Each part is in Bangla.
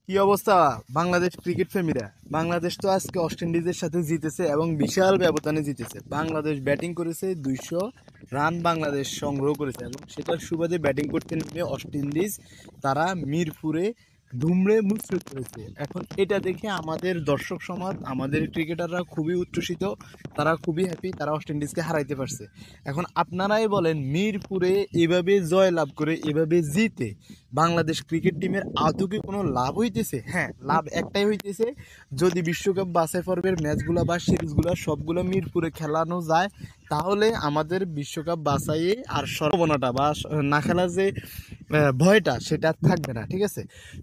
কি অবস্থা বাংলাদেশ ক্রিকেট প্রেমীরা? বাংলাদেশ তো আজকে ওয়েস্ট ইন্ডিজের সাথে জিতেছে এবং বিশাল ব্যবধানে জিতেছে। বাংলাদেশ ব্যাটিং করেছে 200 রান, বাংলাদেশ সংগ্রহ করেছে এবং সেটার সুবাদে ব্যাটিং করতে নেমে ওয়েস্ট ইন্ডিজ তারা মিরপুরে দুমড়ে মুচড়ে পড়েছে। এখন এটা দেখে আমাদের দর্শক সমাজ, আমাদের ক্রিকেটাররা খুবই উচ্ছ্বসিত, তারা খুবই হ্যাপি, তারা ওয়েস্ট ইন্ডিজকে হারাইতে পারছে। এখন আপনারাই বলেন, মিরপুরে এভাবে জয় লাভ করে এভাবে জিতে বাংলাদেশ ক্রিকেট টিমের আদৌ কি কোনো লাভ হইতেছে? হ্যাঁ, লাভ একটাই হইতেছে, যদি বিশ্বকাপ বাছাই পর্বের ম্যাচগুলো বা সিরিজগুলো সবগুলো মিরপুরে খেলানো যায়, তাহলে আমাদের বিশ্বকাপ বাছাইয়ে আর সম্ভাবনাটা বা না খেলার যে ভয়টা সেটা আর থাকবে না। ঠিক আছে,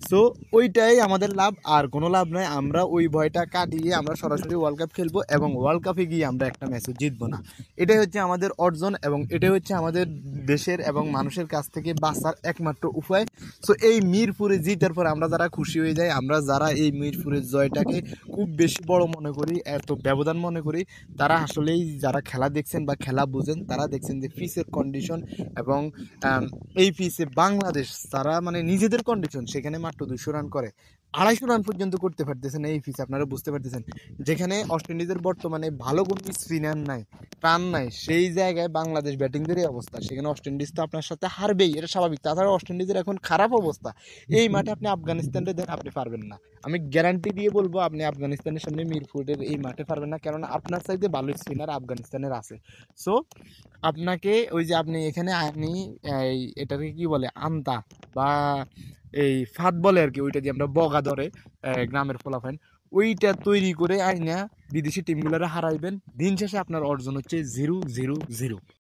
সো ওইটাই আমাদের লাভ, আর কোনো লাভ নয়। আমরা ওই ভয়টা কাটিয়ে আমরা সরাসরি ওয়ার্ল্ড কাপ খেলবো এবং ওয়ার্ল্ড কাপে গিয়ে আমরা একটা ম্যাচও জিতবো না। এটাই হচ্ছে আমাদের অর্জন এবং এটাই হচ্ছে আমাদের দেশের এবং মানুষের কাছ থেকে বাঁচার একমাত্র উপায়। সো এই মিরপুরে জিতার পর আমরা যারা খুশি হয়ে যাই, আমরা যারা এই মিরপুরের জয়টাকে খুব বেশি বড় মনে করি, এত ব্যবধান মনে করি, তারা আসলেই যারা খেলা দেখছেন বা খেলা বুঝেন, তারা দেখছেন যে পিচের কন্ডিশন এবং এই পিচে বাংলাদেশ তারা মানে নিজেদের কন্ডিশন, সেখানে মাত্র 200 রান করে, 250 রান পর্যন্ত করতে পারতেছেন এই পিচ। আপনারা বুঝতে পারতেছেন, যেখানে ওয়েস্ট ইন্ডিজের বর্তমানে ভালো কোনো স্পিনার নাই, রান নাই, সেই জায়গায় বাংলাদেশ ব্যাটিংদের এই অবস্থা, সেখানে ওয়েস্ট ইন্ডিজ তো আপনার সাথে হারবেই, এটা স্বাভাবিক। তাছাড়া ওয়েস্ট ইন্ডিজের এখন খারাপ অবস্থা, এই মাঠে আপনি আফগানিস্তানকে দেন, আপনি পারবেন না। আমি গ্যারান্টি দিয়ে বলবো, আপনি আফগানিস্তানের সামনে মিরপুরের এই মাঠে পারবেন না, কেননা আপনার চাইতে ভালো স্পিনার আফগানিস্তানের আছে। সো আপনাকে ওই যে আপনি এখানে আপনি এটাকে কি বলে, আমতা বা এই ফাঁদ বলে আর কি, ওইটা দিয়ে আমরা বগা ধরে গ্রামের ফলাফাইন ওইটা তৈরি করে আইনা বিদেশি টিমগুলোরা হারাইবেন। দিন শেষে আপনার অর্জন হচ্ছে 0-0-0।